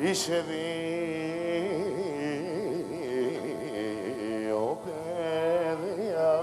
Είσαι δύο παιδιά,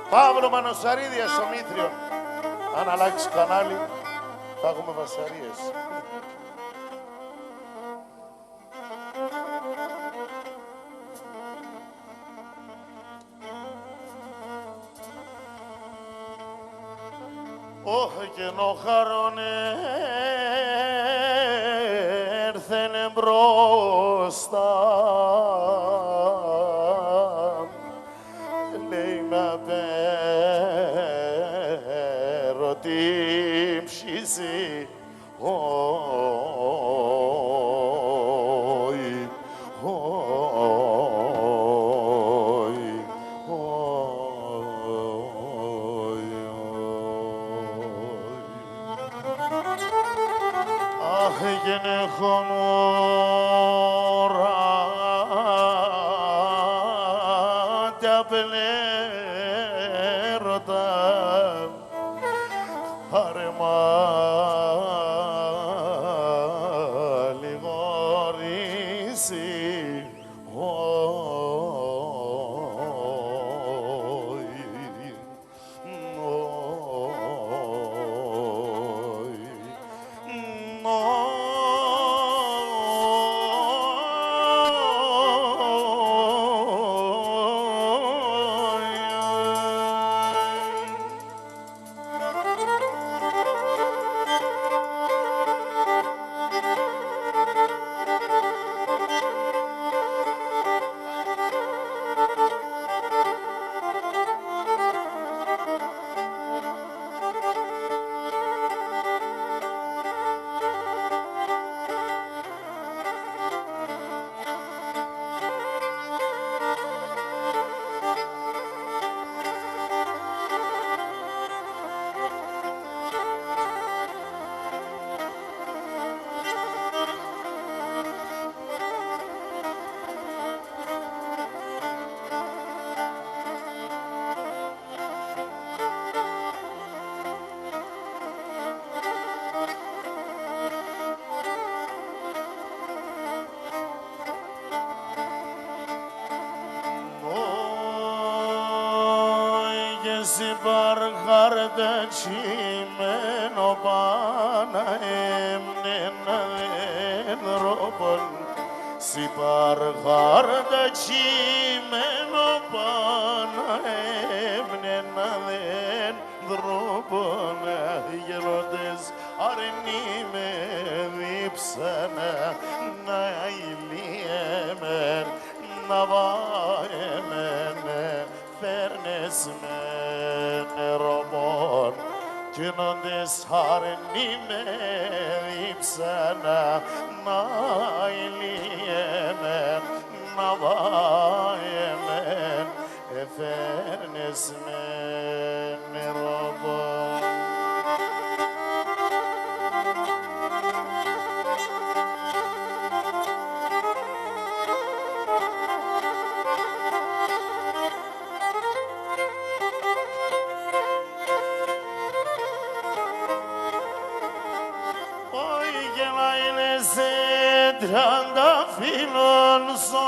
Παύλο Μανοσαρίδη, Ασομήτριο. Αν αλλάξει κανάλι, θα έχουμε βασαρίες. Όχι κενό χαρόνε έρθενε μπροστά. Λέει με πέρο την ψήση. Τσιμένο πάνα έμνενα δέντροπον Σιπαργάρτα τσιμένο πάνα έμνενα δέντροπον Γερόντες αρνή με δίψανα να ηλίεμεν να βάεμεν φέρνες με νερομόν γίνοντες αρνή με δίψανα να ηλίεμεν να βάεμεν φέρνες με νερομόν. να είναι σε 30 φίλων στο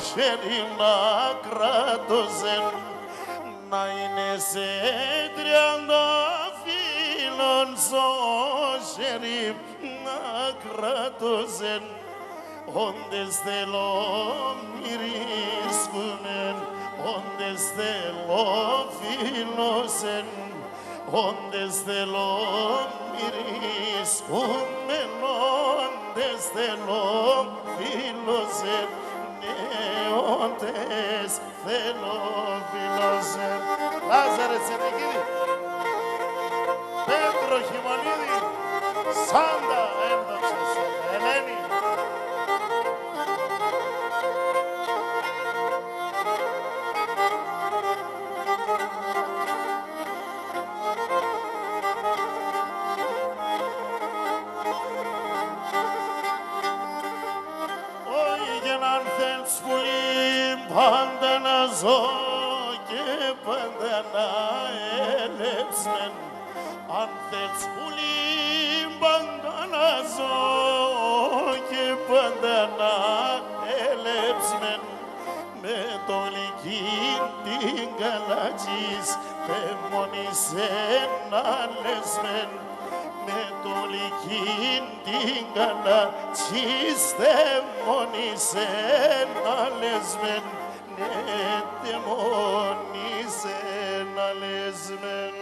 χέρι να κράτωσεν, να είναι σε 30 φίλων στο χέρι να κράτωσεν, όντες θέλω μυρίσκουνεν, όντες θέλω φίλωσεν, όντες θέλω μυρίσκουνεν, όντες θέλω φίλωσεν, ναι, όντες θέλω φίλωσεν. Λάζαρε Τσενεκίδη, Πέτρο Χιμονίδη, Σάντα έντοξε Σάντα, Ελένη. Πάντα να ζω και πάντα να έλεψμεν. Αν θες πουλί, πάντα να ζω και πάντα να έλεψμεν. Με το λυκήν την καλατζής, πεμονισεν να λεσμεν. Με το λυκήν την καλατζής, δαιμονισεν να λεσμεν. Ναι, δαιμονισεν να λεσμεν.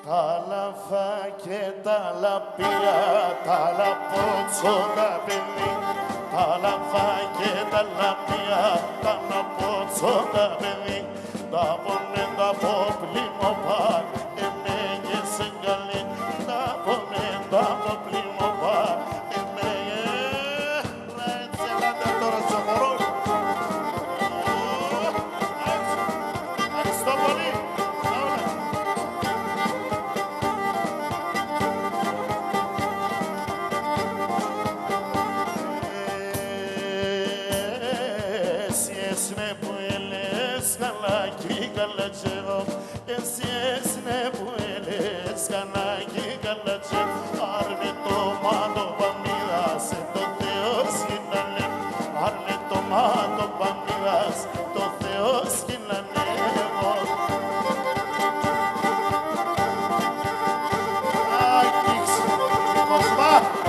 Τα λαφά και τα λαπία, τα λαπότσοντα παιδί. Τα λαφά και τα λαπία, τα λαπότσοντα παιδί. Τα πονέντα από πλημοπά, εμέγες εγκαλή. Τα πονέντα από πλημοπά, εμέγες. Έτσι, ελάτε τώρα στο χορό. Ευχαριστώ πολύ. ne puedes galaki galachevo Ensies ne puedes galaki galachevo Arne tomando pamidas Toteos ginale Arne tomando pamidas Toteos ginale Ay, Kix, Cosma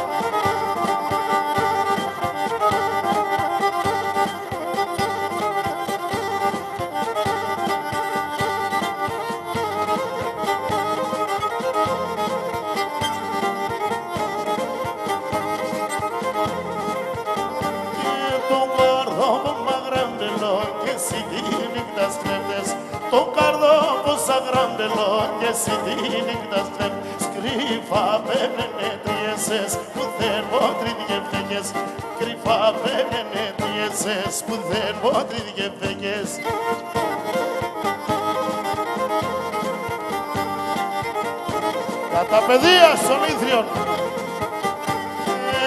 Κρυφά πέμενε τριέσες που δεν μότριδιευκές Κρυφά πέμενε τριέσες που δεν μότριδιευκές Για τα παιδεία στον Ήθριον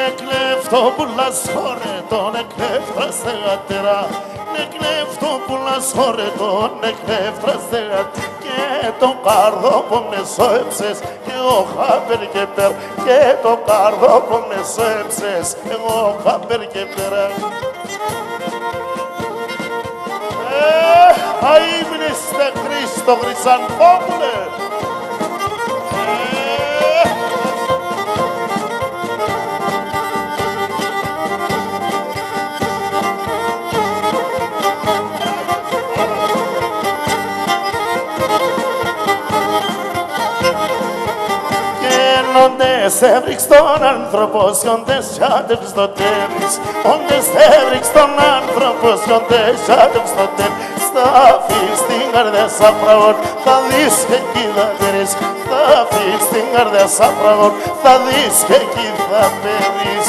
Εκλέφτω πουλάς χωρετών, εκλέφτρας θεγατέρα Εκλέφτω πουλάς χωρετών, εκλέφτρας θεγατέρα Και το καρδό που με σώεψες, εγώ χάπερ και περ Και το καρδό που με σώεψες, εγώ χάπερ και περ Αείμνηστε Χρήστο Χρυσανθόπουλε Όντες έβριξ τον άνθρωπο, όντες σιάτευς το τέρις Όντες έβριξ τον άνθρωπο, όντες σιάτευς το τέρις Στα αφήσεις την καρδιά σαν φραγόν, θα δεις και εκεί θα περίς Στα αφήσεις την καρδιά σαν φραγόν, θα δεις και εκεί θα περίς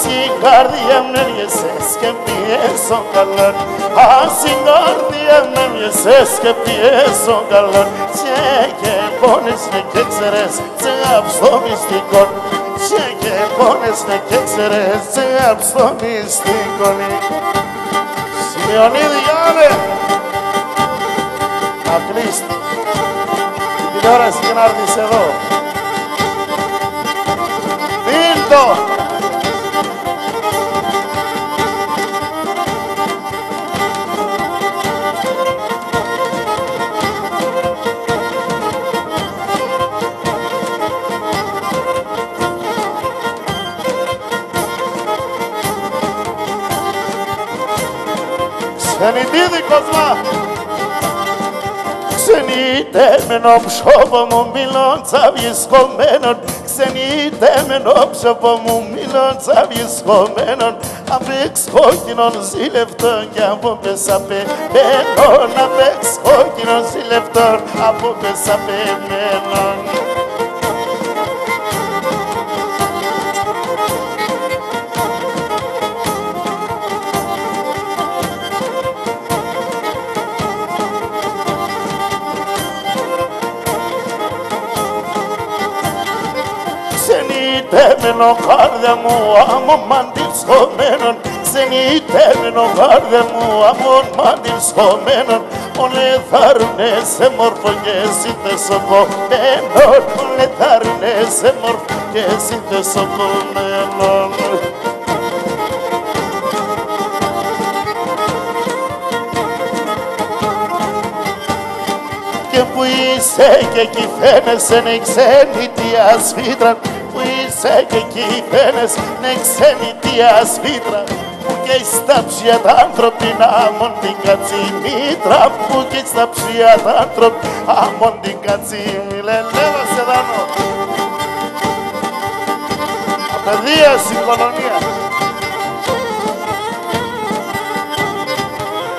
Στην καρδιά μου έρχεσες και πιέσω καλόν Στην καρδιά μου έρχεσες και πιέσω καλόν Και πόνες με και ξέρες σε άψω μυστικό Και πόνες με και ξέρες σε άψω μυστικό Σιμεωνίδη Γιάννε Να κλείσει την τηλεόραση και να έρθεις εδώ Βίλτο Ξενιτίδη Κοσμά Ξενιτέμενο ψώπο μου μιλών τσαβισκομένων Ξενιτέμενο ψώπο μου μιλών τσαβισκομένων Απέξ κόκκινων ζηλευτών κι από πέσα πεμένων Απέξ κόκκινων ζηλευτών από πέσα πεμένων Ξενιτέμενο καρδιά μου αμον μαντιλσχομένον Ξενιτέμενο καρδιά μου αμον μαντιλσχομένον Όλε θάρουνε σε μόρφο και συνθεσοπομένον Όλε θάρουνε σε μόρφο και συνθεσοπομένον Και που είσαι και εκεί φαίνεσαι ναι ξενιτία σφίτρα Που είσαι και εκεί φαίνεσαι ναι ξενιτία σφίτρα Που και στα ψιά τα ανθρωπίνα αμον την κατσιμήτρα Που και στα ψιά τα ανθρωπίνα αμον την κατσιμήτρα Λέλεβα σε δάνω Απαιδεία στην κολονία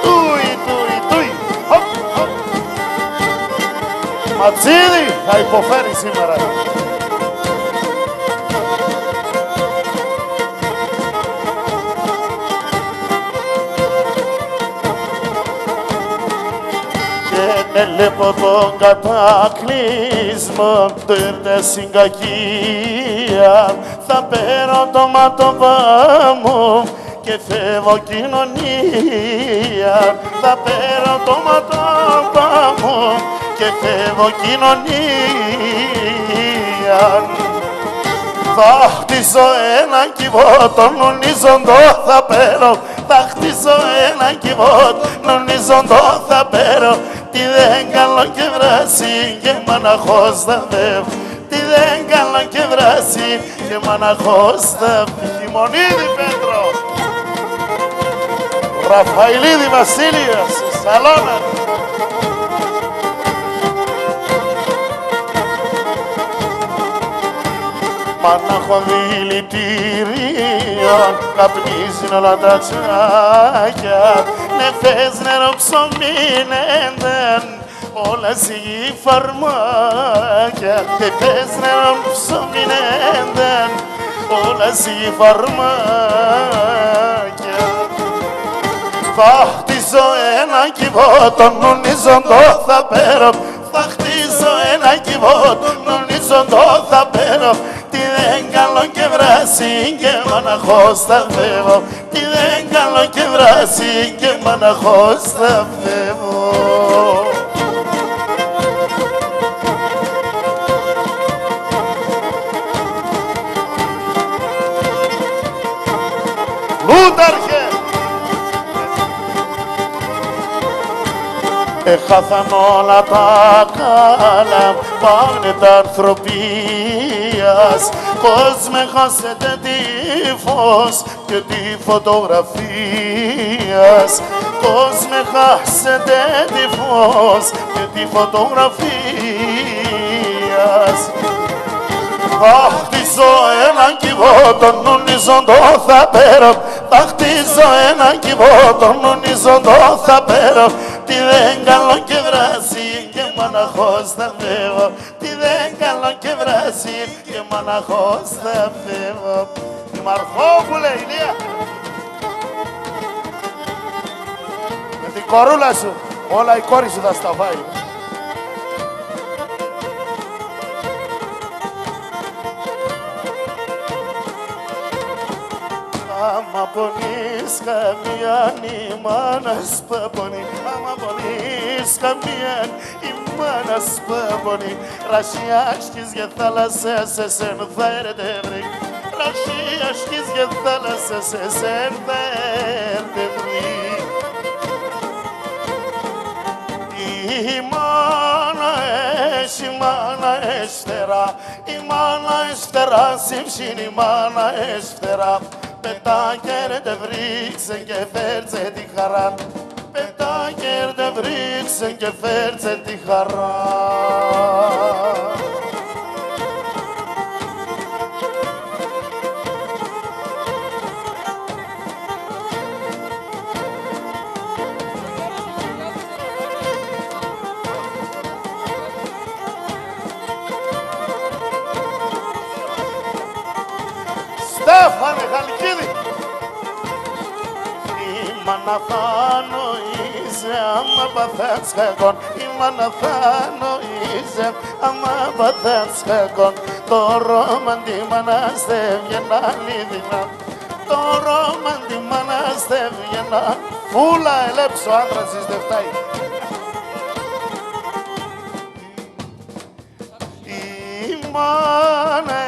Τούι, τούι, τούι Hop, hop Ματσίδη θα υποφέρει σήμερα. Βλέπω τον κατάκλυσμο του ήρθε στην κακία. Θα παίρνω το μάτωπα μου και φεύγω κοινωνία. Θα παίρνω το μάτωπα μου και φεύγω κοινωνία. Θα χτίσω έναν κυβότο, νονίζοντο θα παίρνω. Θα χτίσω έναν κυβότο, νονίζοντο θα παίρνω. Τι δεν κάνω και βράσει και μοναχός θα φεύγω. Τι δεν κάνω και βράσει και μοναχός θα φεύγω. Χειμωνίδη Πέτρο, Ραφαηλίδη Βασίλειας, Σαλώνα. Μάναχο δηλητήριο, καπνίζουν όλα τα τσάκια. Νεφές, νερό, ψωμί, νέντεν, όλα σιγή φαρμάκια. Νεφές, νερό, ψωμί, νέντεν, όλα σιγή φαρμάκια. Θα χτίσω ένα κυβότο, νονίζοντο θα παίρνω. Θα χτίσω ένα κυβότο, νονίζοντο θα παίρνω. Τι δεν κάνω και βράσει και μοναχός θα φεύγω. Τι δεν κάνω και βράσει και μοναχός θα φεύγω. Λούταρχε! Έχαθαν όλα τα καλά, πάνε τα ανθρωπίας. Κόσμε χάσετε τη φως και τη φωτογραφίας. Κόσμε χάσετε τη φως και τη φωτογραφίας. Θα χτίσω έναν κυβότο, νονίζοντο θα παίρνω. Θα χτίσω έναν κυβότο, νονίζοντο θα παίρνω. Τι δεν κάνω και βράσει και μοναχός θα φεύγω. Τι δεν κάνω και βράσει και μοναχός θα φεύγω. Η Μαρχόπουλε, Ηλία. Με την κορούλα σου, όλα η κόρη σου θα στα φάει. Άμα πονείς καμιάν η μάνας παπονεί. Άμα πονείς καμιάν η μάνας παπονεί. Ρασιάσκεις για θάλασσες εσέν θα ερτεύρει. Ρασιάσκεις για θάλασσες εσέν θα ερτεύρει. Η μάνα έχει μάνα έστερα. Η μάνα έστερα συμψήνει η μάνα έστερα. Πετά κέρτε βρίξε και φέρτσε τη χαρά. Πετά κέρτε βρίξε και φέρτσε τη χαρά. Στέφανε Χαλκίδη! Η μάνα θα νοείζε άμα παθές χαγόν. Η μάνα θα νοείζε άμα παθές χαγόν. Το ρόμαν τη μάνα στέβγαινε αλήθινα. Το ρόμαν τη μάνα στέβγαινε. Φούλα ελέψω άντρας της δεν φτάει. Η μάνα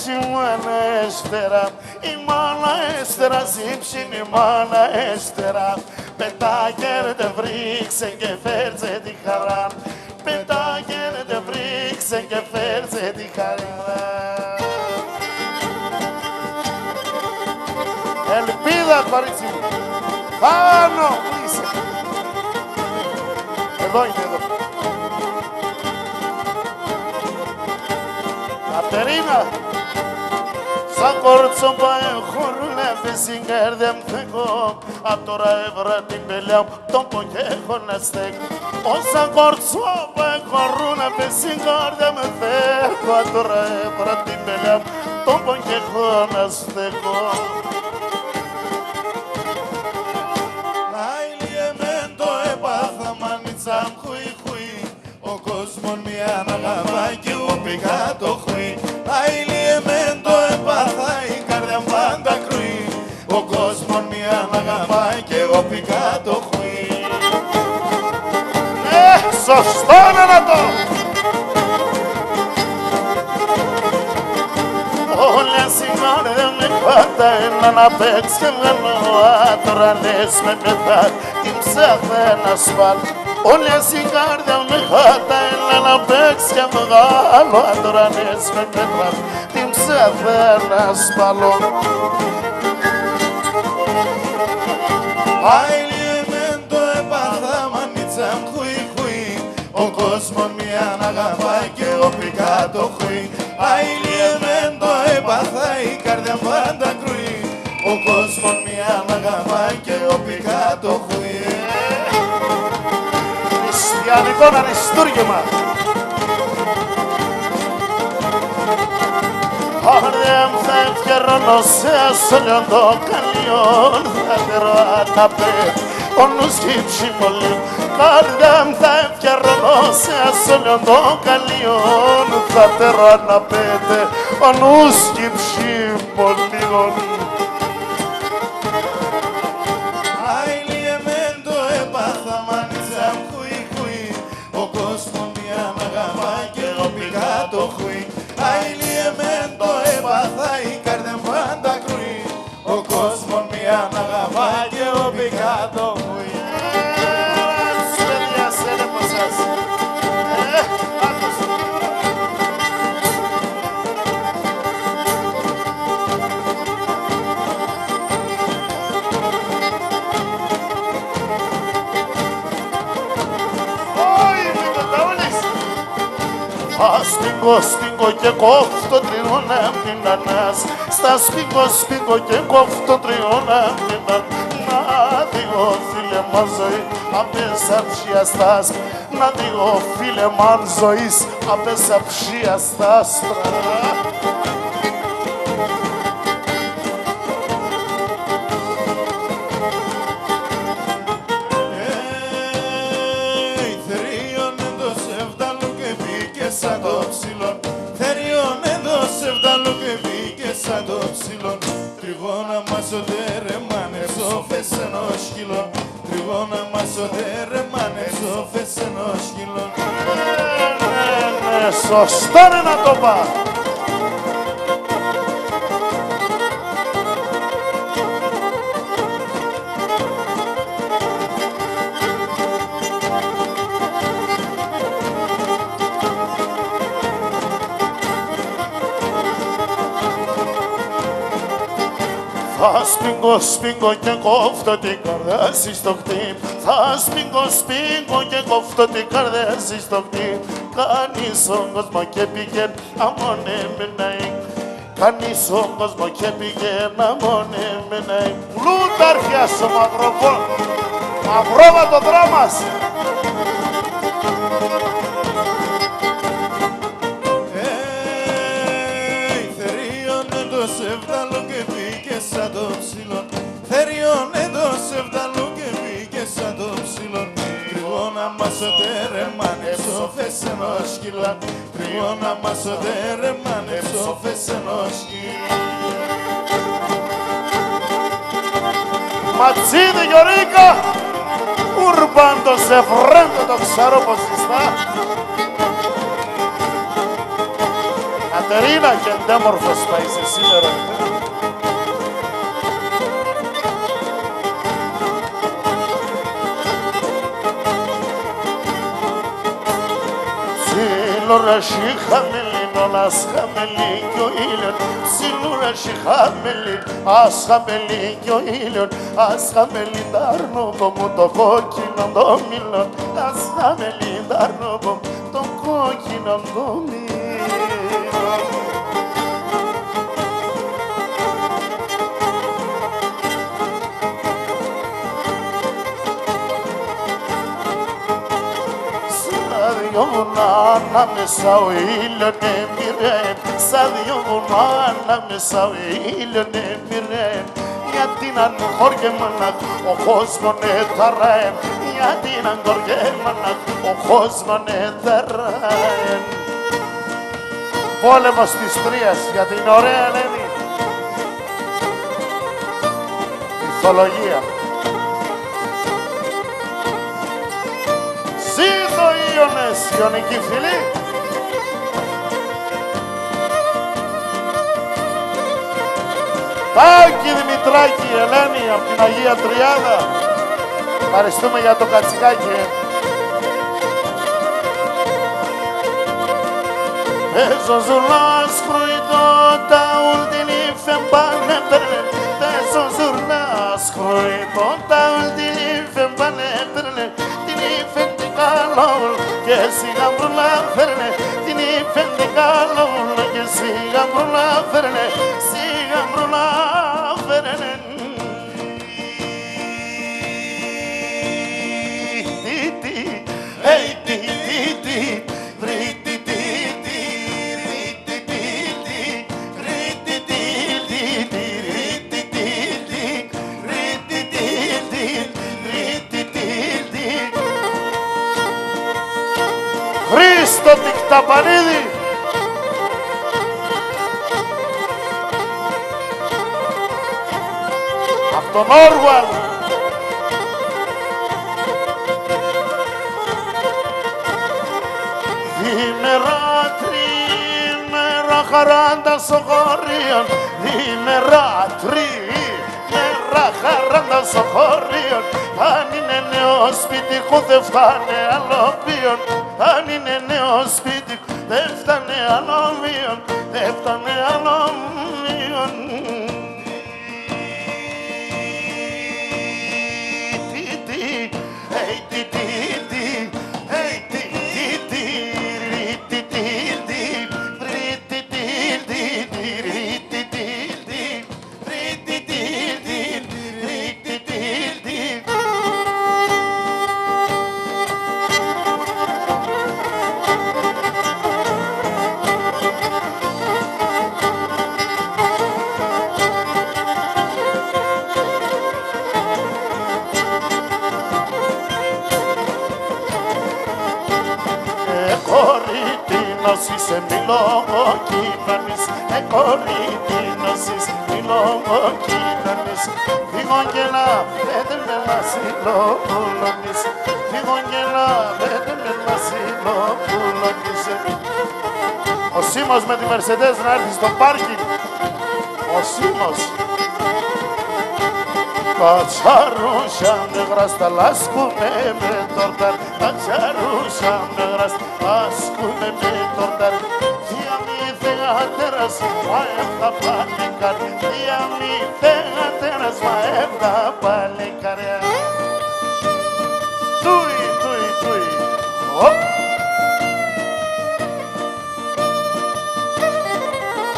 η μάνα έστερα, η μάνα έστερα ζύψιν, η μάνα έστερα. Πετά κέρτε βρίξε και φέρτσε τη χαρά. Πετά κέρτε βρίξε και φέρτσε τη χαρά. Ελπίδα κορίτσι μου, πάνω είσαι. Εδώ είναι εδώ. Κατερίνα, σαν κορτσόμπα έχω ρουλεύει στην καρδιά μου θεκώ. Απ' τώρα έβρα την πελιά μου, τον πω και έχω να στέκω. Όσα κορτσόπα χωρούνε μες στην καρδιά με φεύγω τώρα έβρα την πελιά μου τόπον και έχω να στεκώ. Άιλιεμέν το έπαθα μανίτσα χουι χουι ο κόσμος μια αναγαβά και εγώ πήγα το χουι. Άιλιεμέν το έπαθα η καρδιά μου πάντα κρουί ο κόσμος μια αναγαβά και εγώ πήγα το χουι. Σωστό να το! Όλα σήμερα δεν με πάντα ένα να παίξει και βγαίνω τώρα λες με πεθά την ψάχα να σπάλω. Όλα σήμερα δεν με πάντα ένα να παίξει και βγάλω τώρα λες με πεθά την ψάχα να σπάλω. Άιλιεμέν το έπαθα μανίτσα χουι χουι ο κόσμος μια αγαπάει και εγώ πήγα το χουί. Άιλιεμέν το έπαθα η καρδιά μου πάντα κρουί ο κόσμος μια αγαπάει και εγώ πήγα το χουί. Χριστιανικό αριστούργημα. Καρδιά μου θα ευκαιρώνω σε ασόλιον το καλιόν θα τερώ αναπέτ ο νους χύψει πολύ. Καρδιά μου θα ευκαιρώνω σε ασόλιον το καλιόν θα τερώ αναπέτ ο νους χύψει πολύ. Άιλιεμέν το έπαθα μανίτσα χουι χουι ο κόσμος μια μ' αγαπάει και εγώ πήγα το χουι. Άιλιεμέν το έπαθα η καρδιά μου πάντα κρουί ο κόσμος μια μ' αγαπάει και εγώ πήγα το χουι. Παιδιά, σέλεπω σας. Σπίγκω και κόφτω τριώνα απ' την ανάς. Στα σπίγκω και κόφτω τριώνα απ' την ανάς. Να δυο φίλε μας ζωή απέσα ψία στα άσπρα. Να δυο φίλε μας ζωής απέσα ψία στα άσπρα. Σαν το ψηλόν, θεριώνε το σεβδαλό και μπήκε σαν το ψηλόν. Τριγώνα μας ο τερεμάνες ο φεσενός χυλόν. Τριγώνα μας ο τερεμάνες ο φεσενός χυλόν. Σωστό είναι να το πά. Θα σπίγκω και κόφτω την καρδιά σου στο χτύπ. Θα σπίγκω και κόφτω την καρδιά σου στο χτύπ. Κάνεις ο κόσμο και πηγαίνει αμονέμεναι. Κάνεις ο κόσμο και πηγαίνει αμονέμεναι. Πλούταρχια σου μαυρόβατο δρόμας. Θερίωνε το σεβδαλό και μπήκε σαν το ψηλόν. Θεριώνε το σεβδαλό και μπήκε σαν το ψηλόν. Τριγώνα μας ο τερεμάνες ο φεσενός σκυλάν. Τριγώνα μας ο τερεμάνες ο φεσενός σκυλάν. Ματσίδη Γιωρίκα, ουρμπάντο σε φρέντο το ξέρω πως ιστά. Κατερίνα και εντέμορφος θα είσαι σήμερα. Ψιλουρασί χαμελίνο, ας χαμελί κι ο ήλιον. Ψιλουρασί χαμελί, ας χαμελί κι ο ήλιον. Ας χαμελί τ' αρνούκο μου το κόκκινο το μήλον. Ας χαμελί τ' αρνούκο μου το κόκκινο το μήλον. δυο βουνά ανάμεσα ο ήλιον έμειρεν, σαν δυο βουνά ανάμεσα ο ήλιον έμειρεν. Γιατί να χωριέμαναχ ο κόσμον εταραεν, γιατί να χωριέμαναχ ο κόσμον εταραεν. Πόλεμος της Τρίας για την ωραία Ελένη. Μυθολογία. Ζήτω Ιωνες, Ιωνική φυλή. Τάκη Δημητράκη, Ελένη, από την Αγία Τριάδα. Ευχαριστούμε για το κατσικάκι. Παίζω ζουρνάς κροϊτό, τα ουλτινή φεμπανέπτερνε. Παίζω ζουρνάς κροϊτό, τα ουλτινή φεμπανέπτερνε. Την υφέντε καλόν και σιγά μπρουλά φέρνε. Την υφέντε καλόν και σιγά μπρουλά φέρνε. Σιγά μπρουλά φέρνε. Χρήστο Τικταπανίδη. Απ' τον Όργουαλ. Δήμερα τρίμερα χαράντα στο χωρίον. Δήμερα τρίμερα χαράντα στο χωρίον. Αν είναι νέο σπίτι που δεν φτάνε άλλο ποιον. Αν είναι νέο σπίτι δεν φτάνε άλλο μείον. Δεν φτάνε άλλο μείον. Είσαι μιλόγοκοινωνής, κορίτινος είσαι μιλόγοκοινωνής. Φυγόγγελα, πέτε με βασιλόπουλονής, φυγόγγελα, πέτε με βασιλόπουλονής. Ο Σίμος με τη Μερσεντές να έρθει στο πάρκινγκ. Ο Σίμος. Πατσαρούσα με γράστα, λάσκουμε με τόρταρ. Πατσαρούσα με γράστα, λάσκουμε με τόρταρ. Δια μη θεατέρας, μα εύτα παλικάρ. Δια μη θεατέρας, μα εύτα παλικάρ. Τούι, τούι, τούι.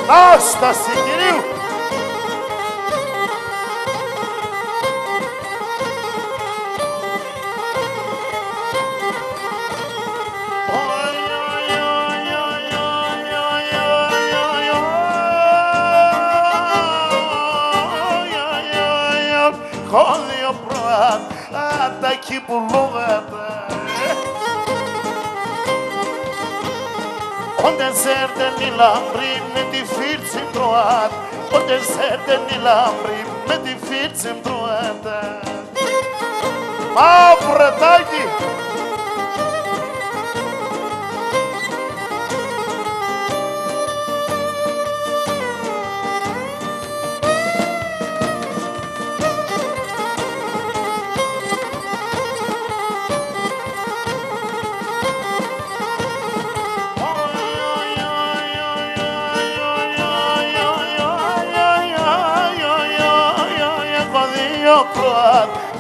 Νάσταση κυρίου. Κόδιο προάν, ατακί που λόγατα. Onde serde ni lambri με τη φίρτση μπροάτ. Onde serde ni lambri με τη φίρτση μπροάτ. Μαυρετάκι.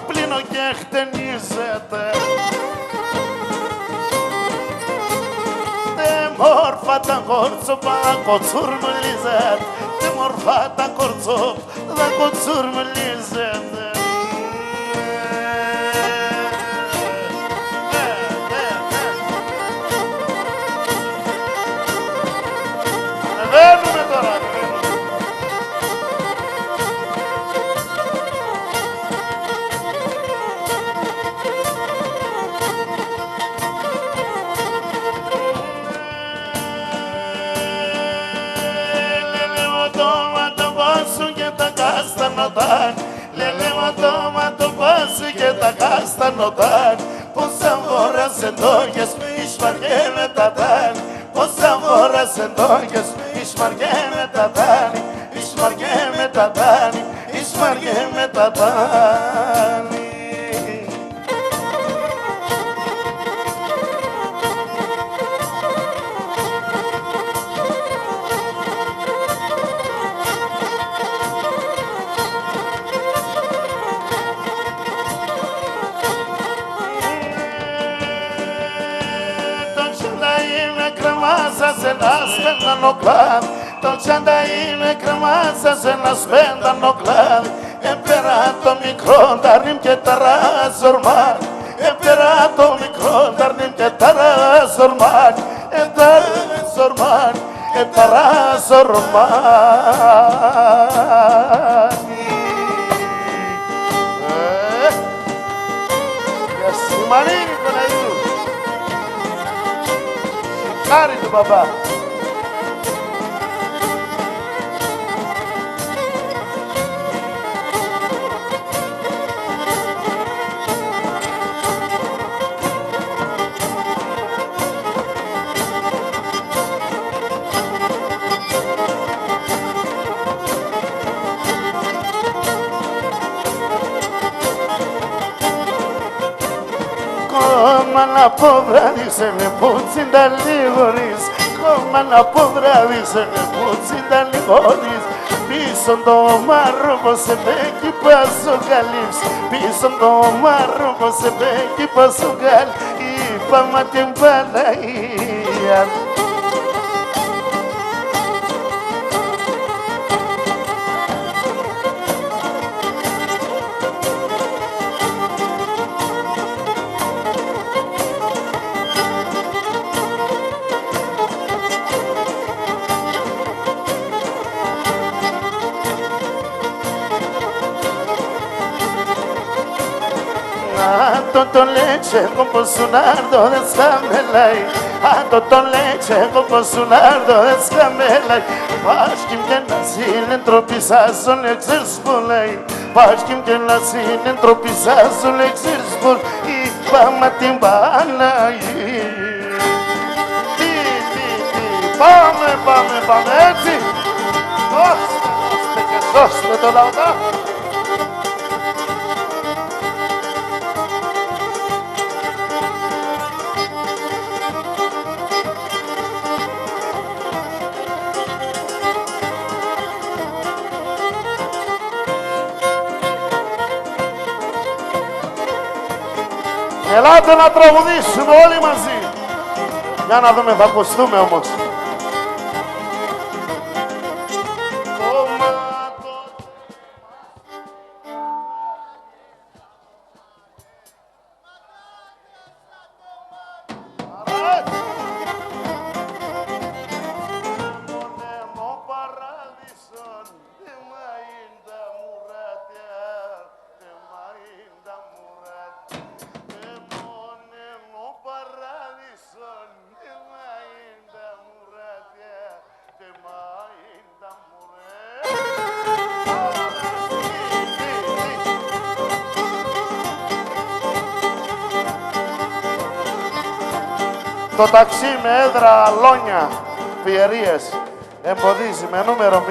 Πλύνω και χτενίζεται. Τε μόρφα τα κορτσόπα κοτσουρμουλίζεται. Τε μόρφα τα κορτσόπα κοτσουρμουλίζεται. τα καστανοτάν. Λελέματόμα το πάση και τα καστανοτάν. Πόσα φορά σε τόγες, εις τα τάν. Πόσα φορά σε τόγες, εις τα τάν. Εις τα τάν, εις τα τάν. Σε ένα σπέντανο κλάδι, το τσάντα είμαι κρεμάζα σε ένα σπέντανο κλάδι. Έπερα το μικρό ταρνίμ και τα ραζορμάν. Έπερα το μικρό ταρνίμ και τα ραζορμάν. Τα ραζορμάν, τα ραζορμάν. Για σημανίνη Παναγίου. Χάρη του μπαμπά. Κόμμα να πω βράδυσε με πούτσιντα λιγωρίς. Κόμμα να πω βράδυσε με πούτσιντα λιγωρίς. Πίσω το μάρο πως σε πέκει πάσο καλύψ. Πίσω το μάρο πως σε πέκει πάσο καλύψ. Είπαμε την Παναγία. Τον leche como su nardo de escamelay. Τον leche como su nardo de escamelay. Paşkim que nací entropizazo le exerspolay. Paşkim que nací entropizazo le exerspol. Y pama timbanay. Πάμε έτσι. Δώστε και δώστε το λαό. Ελάτε να τραγουδήσουμε όλοι μαζί. Για να δούμε, θα ακουστούμε όμως. Το ταξί με έδρα Αλόνια, Πιερίες, εμποδίζει με νούμερο 0227.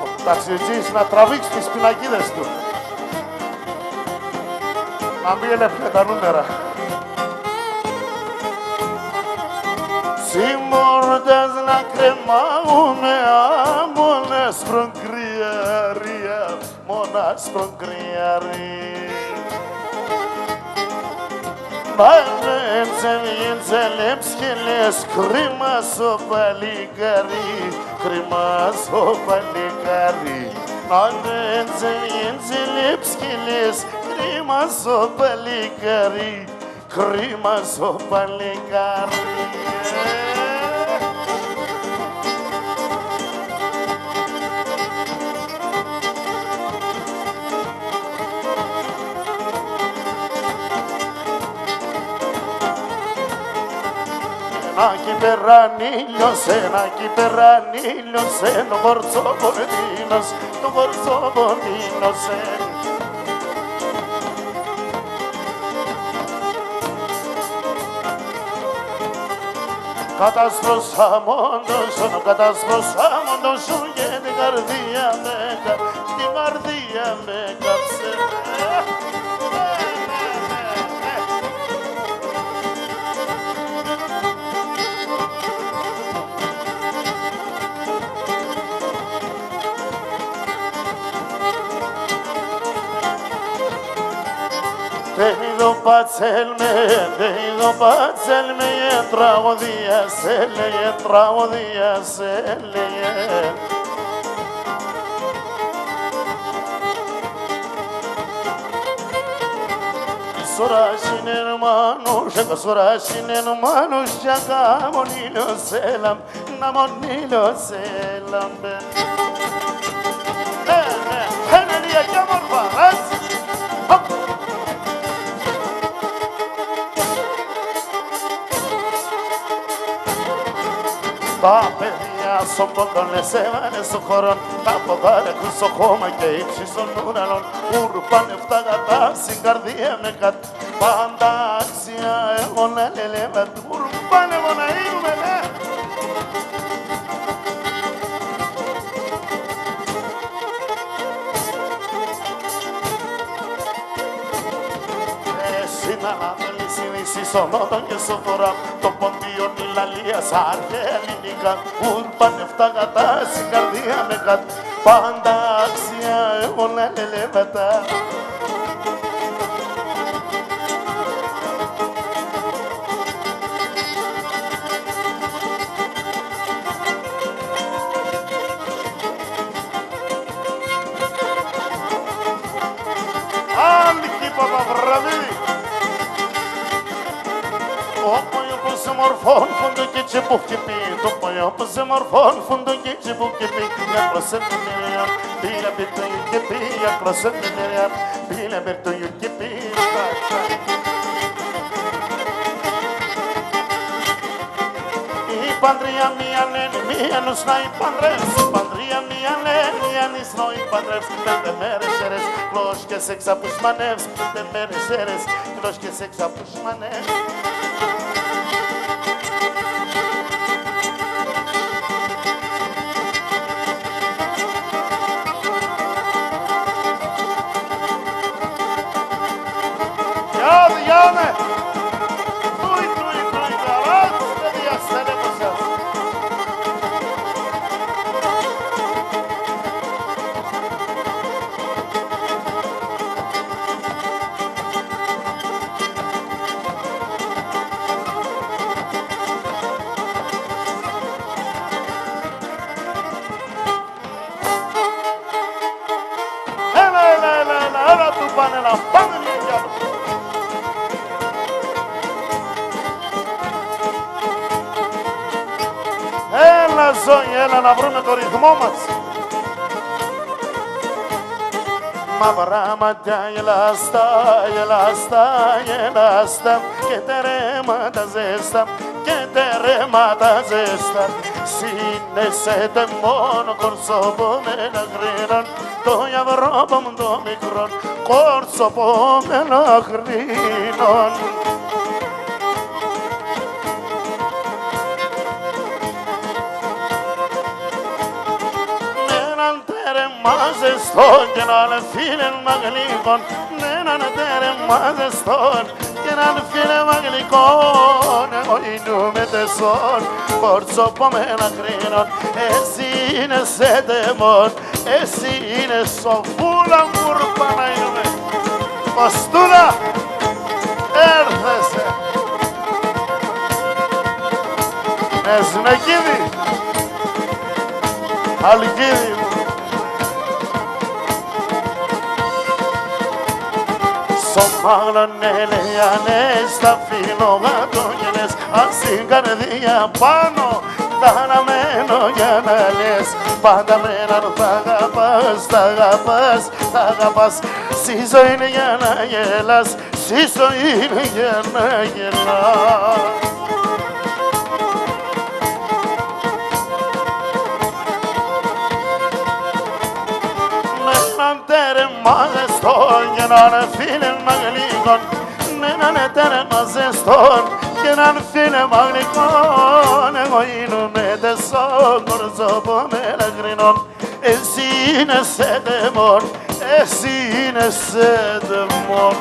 Ο ταξιτζής να τραβήξει τις πινακίδες του. Να μην έλεπε τα νούμερα. Συμμορτές να κρεμάουνε μόνας προγκριαρία, μόνας προγκριαρία. Πάμε εντσελέψ και λες κρίμα στο παλικάρι, κρίμα στο παλικάρι. Πάμε εντσελέψ και λες κρίμα στο παλικάρι, κρίμα στο παλικάρι. Aquí perranillos, aquí perranillos, no corso boninos, no corso boninos. Κατασπροσάμοντο σου και την καρδία με κάψε. Τέιδο πατσέλ με, τραγωδία σε λέγε. Σωράσιν ενωμάνους, για καμονίλος έλαμ, να μονίλος έλαμ. Ενελία κι αμόρφα, έτσι. Τα παιδιά στον πόντονες έβανε στο χώρο, τα ποδάρια έχουν στο χώμα και ύψη στον ουρανό. Ούρπανε φτάγατα στην καρδία με κατ' πάντα άξια εγώ να λελέμε. Ούρπανε εγώ να είμαι, ναι. Εσύ να αναλύσεις στον νότο και στο φορά, το ποντίο η λαλίας αρχαία ελληνικά. Ούρπανε φτάγατα στην καρδία με κατ' πάντα άξια εγώ να λελέμε. Μορφών φούντο και τσεπούκυπη, το παλιό που σε μορφών φούντο και τσεπούκυπη. Για προσέντηρια, πήρα πήρτο γιουκυπη, για προσέντηρια, πήρα πήρτο γιουκυπη. Η παντρία μία λένε, μία νους να υπαντρεύσει. Η παντρία μία λένε, μία νης να υπαντρεύσει. 5 μέρες έρες, κλώς και σε ξαπουσμανεύσει. 5 μέρες έρες, κλώς και σε ξαπουσμανεύσει. Έλα να βρούμε το ρυθμό μας. Μαύρα μάτια γελάστα, γελάστα, γελάστα και τερέματα ζέστα, και τερέματα ζέστα. Συνέσετε μόνο κορσόπο με ένα γρήνον, το γιαβρόπο μου το μικρόν, κορσόπο με ένα γρήνον. Μαζεστόν και έναν φίλε μαγλικών, έναν τερεμάζεστον και έναν φίλε μαγλικών. Εγώ ίνουμε τεσόν, κορτσόπο με ένα κρίνον. Εσύ είναι σε τεμόν, εσύ είναι σοφούλα μουρπα να είμαι. Κοστούλα, έρθεσαι. Εσνεκίδη, αλκίδη μου. Σωμάγλωνε λεανές, τα φιλογατόγενες, αν στην καρδιά πάνω θα αναμένω για να λες. Πάντα με έναν θα αγαπάς, θα αγαπάς, θα αγαπάς. Στη ζωή είναι για να γελάς, στη ζωή είναι για να γελάς. έναν φίλημα γλυκόν, με έναν τέρμα ζεστόν και έναν φίλημα γλυκόν. Εγώ γίνομαι τεσσόν κορτσόπο μελαγρινόν. Εσύ είναι σε δαιμόν, εσύ είναι σε δαιμόν.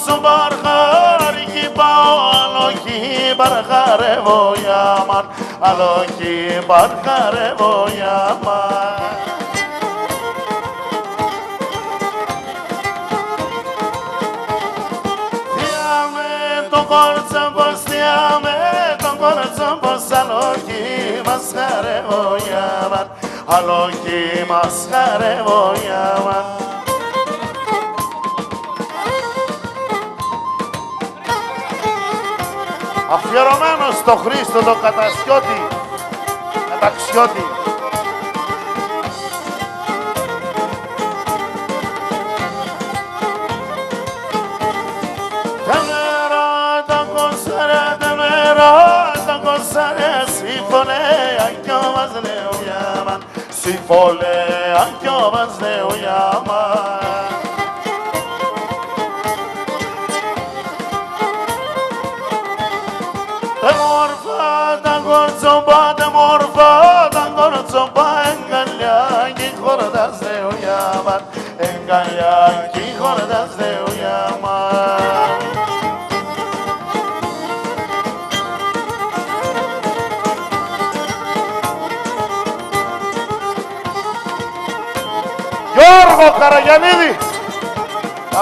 Στον Παρχάρικη πάω, άλλο κι παρχαρεύω για μαν, άλλο κι παρχαρεύω για μαν. Διάμε τον κορτσόμπος, διάμε τον κορτσόμπος, άλλο κι μας χαρεύω για μαν, άλλο κι μας χαρεύω για μαν. Αφιερωμένος στο Χρήστο το καταξιώτη. Τα κοσάρε, σύμφωνε, αν κι όμως λέω για μαν, σύμφωνε, αν κι όμως λέω για μαν. Τα κορτσόμπα, εγκαλιά κι χορτάς λέω για μαν, εγκαλιά κι χορτάς λέω για μαν. Γιώργο Καραγιαννίδη,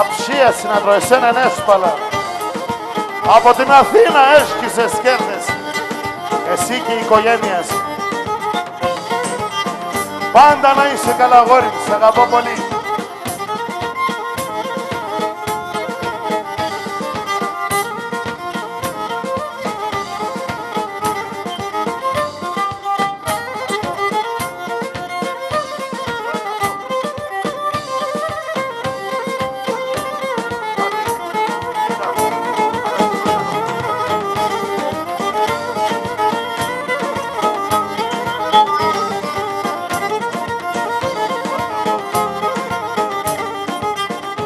αψία συναντώ, εσένα είναι έσπαλα. Από την Αθήνα έσκησες κέρδες, εσύ και η οικογένεια σου. Πάντα να είσαι καλά, αγόρι μου, σ' αγαπώ πολύ.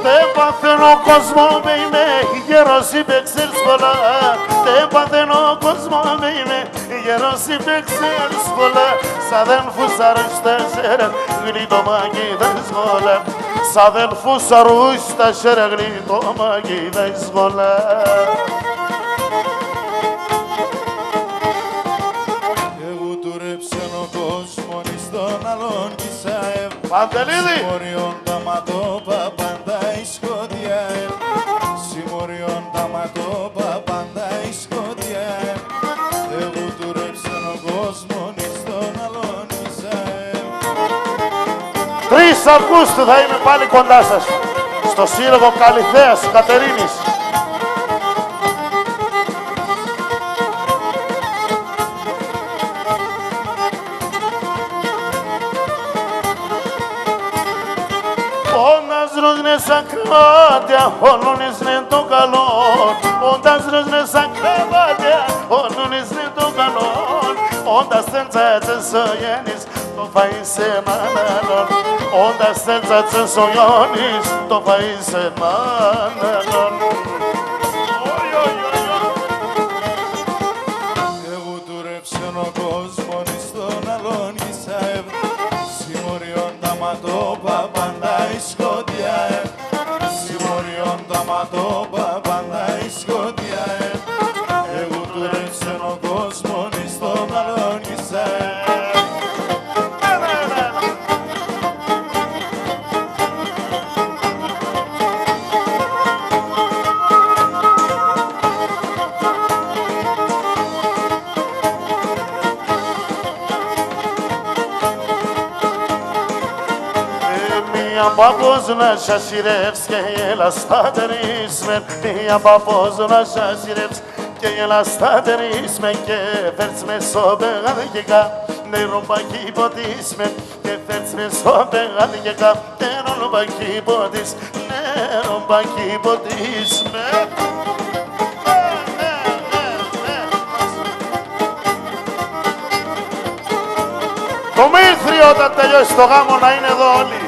Δεν παθαίνω κόσμο με είμαι, γέρος είπε ξέρεις πολλά. Δεν παθαίνω κόσμο με είμαι, γέρος είπε ξέρεις πολλά. Σ' αδέλφους αρρώστασέρα, γλίτωμα και δύσκολα. Σ' αδέλφους αρρώστασέρα, γλίτωμα και δύσκολα. Εγώ του ρέψαν ο κόσμος στον άλλον Κισαεύ. Παντελίδη! Συμμοριών τα ματώπα πάντα η σκοτειά. Συμμοριών τα ματώπα πάντα η σκοτειά. Εγώ του ρέψαν ο κόσμος στον άλλον Κισαεύ. 3 Αυγούστου θα είμαι πάλι κοντά σας, στο Σύλλογο Καλυθέας Κατερίνης. Όντας σαν κρεβάτια, όλων είναι το καλό. Όντας σαν κρεβάτια, όλων είναι το καλό. Όντας δεν τσάτσες ο γέννης, το φαΐ σε έναν άλλον. Όντας δεν τσάτσες ο γέννης, το φαΐ σε έναν άλλον. Εγώ του ρέψαν ο κόσμος στον άλλον Κισαεύ. Συμμοριών τα ματώπα πάντα η σκοτειά. Συμμοριών τα ματώπα πάντα η σκοτειά. Εγώ του ρέψαν ο κόσμος στον άλλον Κισαεύ. Μια παππούς να σας σειρεύς και έλα στα τερίσμεν. Μια παππούς να σας σειρεύς και έλα στα τερίσμεν και φέρτς με στο παιγαδικικά. νεροπακή ποτίσμε και θέλσμε στο πεγάδι και καπτερολοπακή ποτίσ, νεροπακή ποτίσμε. Το Μήθρη όταν τελειώσει το γάμο να είναι εδώ όλοι.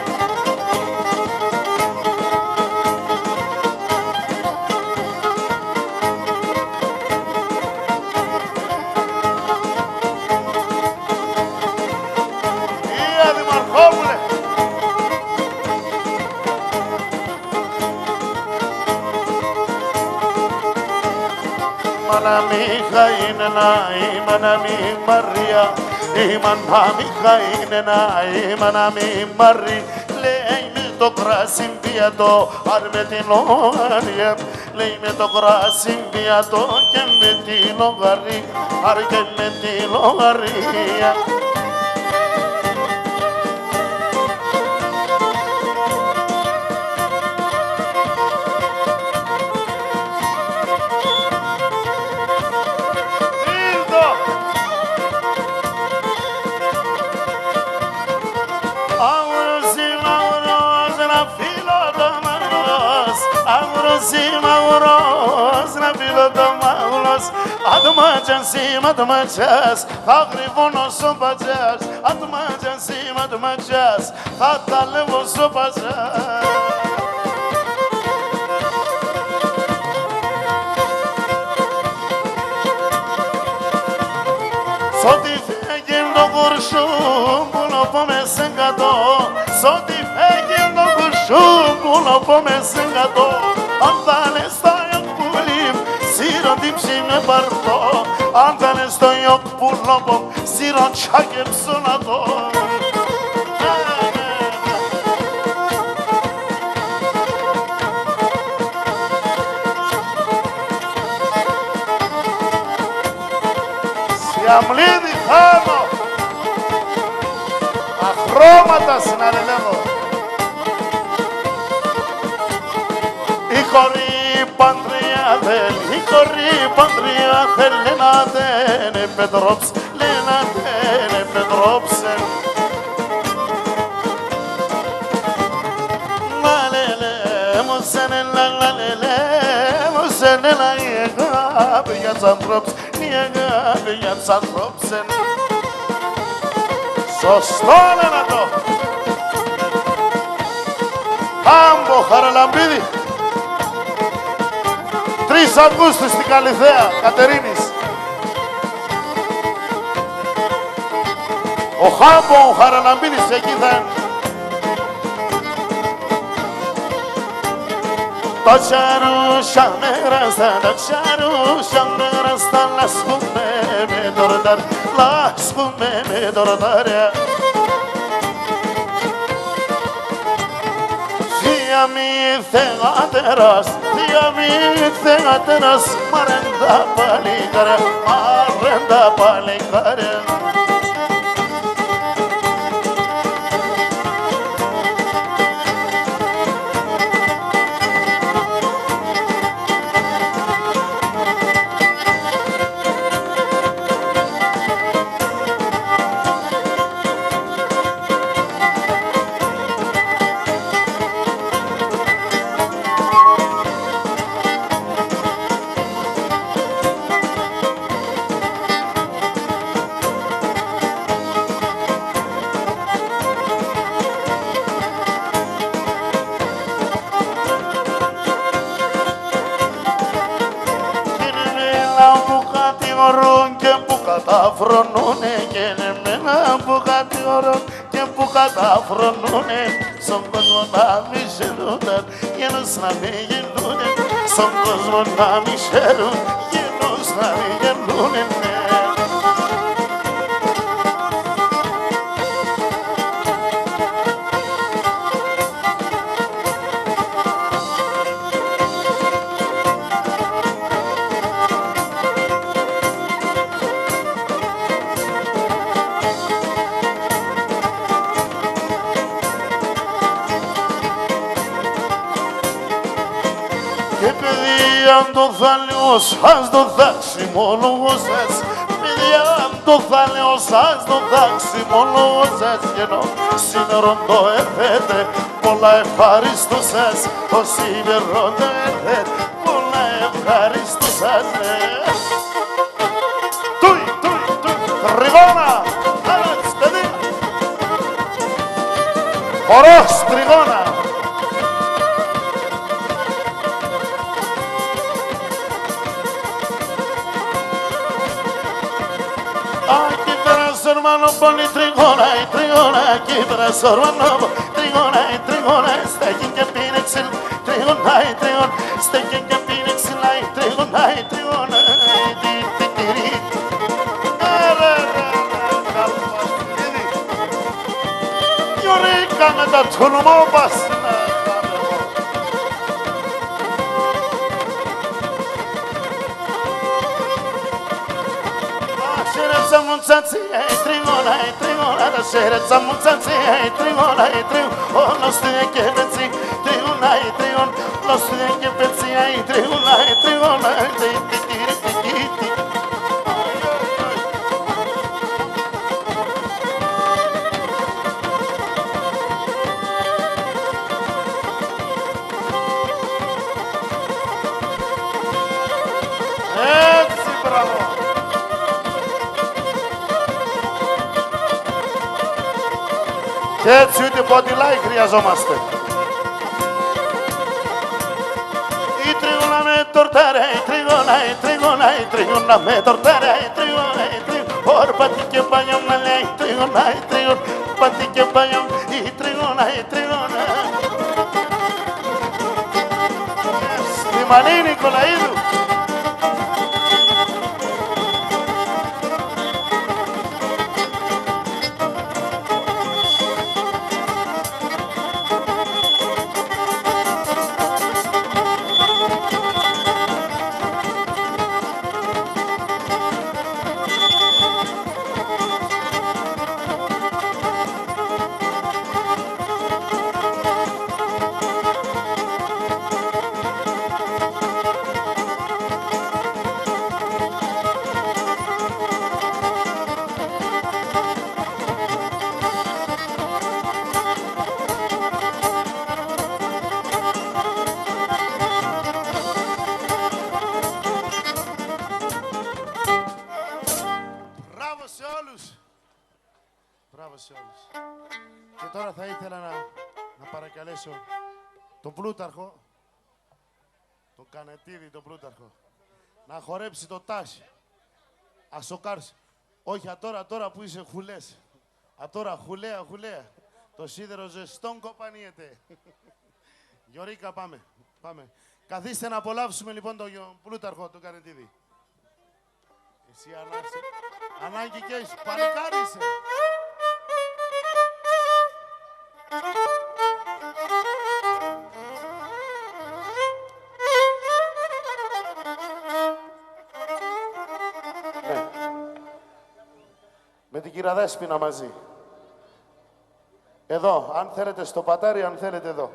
Mana Mihainena, Imana mi Maria, Imana Mihainena, Imana mi Maria, λέει με το κράσι πιατό, αν με την λογαρία, λέει με το κράσι πιατό και με τη λογαρία, αν και με τη λογαρία. Ατμάτζας, θα γρυβώνω στο πατζάς, ατμάτζας, θα τα λέμε στο πατζάς. Σ' ό,τι φέγγει το κουρσούμ που να πάμε σε κατώ, σ' ό,τι φέγγει το κουρσούμ που να πάμε σε κατώ, αν θα είναι στα γιοκπούλη, σύρω τύψη με παρτώ, αν θα είναι στο γιοκπούλο, σύρω τσάκεψω να δω. Σιαμλίδη χάνω, αχρώματα συναρελεύω. Η κορή παντριά θέλει, η κορή παντριά θέλει να δεν επετρόψει, λέει να δεν επετρόψει. Μαλελέ μου σένε λαλαλελέ, μου σένε να η αγάπη για τους ανθρώπους, η αγάπη για τους ανθρώπους. Σωστό λένε το. Άμπο Χαραλαμπίδη, 3 Αυγούστου στην Καλυθέα, Κατερίνης. Ο Χάμπο ο Χαραλαμπίδης εκεί θα είναι. Το τσαρούσια μεράστα, το τσαρούσια μεράστα, λάσκουμε με το ροτάρ, λάσκουμε με το ροτάρ. Θεία μη θεάτερας, θεία μη θεάτερας, μαρέντα παλικάρια, μαρέντα παλικάρια. Καταφρονούνε και εμένα που κατηγορούν και που καταφρονούνε στον κόσμο να μη χαίρουν, γένος να μη γελούνε, στον κόσμο να μη χαίρουν, γένος να μη γελούνε. Και παιδί αν το θαλιού σας το δάξιμο σας, παιδιά το θα λέω σας το δάξιμο σας, ενώ σύνορον το έρθετε, πολλά ευχαριστώ σας, το σήμερον το έρθετε, πολλά ευχαριστώ σας. Τούι, τριγώνα, άρας, παιδί, χορός, τριγώνα. Hermano, poli trigona, kibra sormano, trigona, staking a pinexil, trigon, staking a pinexil, trigona, Eureka, the Tulumobas. Samunzanzi, trigona, da sera samunzanzi, trigona, oh, lo studio che pensi, trigona, lo studio che pensi, trigona, bravo. Και έτσι ούτε body-like χρειαζόμαστε. Η τριγώνα με τορτάρα, η τριγώνα με τορτάρα, ορπάτι και παλιό με λέει, τριγώνα, πάτι και παλιό, η τριγώνα. Στη Μανή Νικολαίδου. Και τώρα θα ήθελα να παρακαλέσω τον Πλούταρχο, τον Κανετίδη, τον Πλούταρχο, να χορέψει το τάσι. Ασοκάρσει. Όχι, τώρα που είσαι χουλές. Τώρα χουλέα. Το σίδερο ζεστόν κοπανιέται. Γιωρίκα, πάμε. Καθίστε να απολαύσουμε λοιπόν τον Πλούταρχο, τον Κανετίδη. Εσύ ανάγκη και έχεις, πανικάρισε. Με την κυρία Δέσποινα μαζί. Εδώ, αν θέλετε στο πατάρι, αν θέλετε εδώ.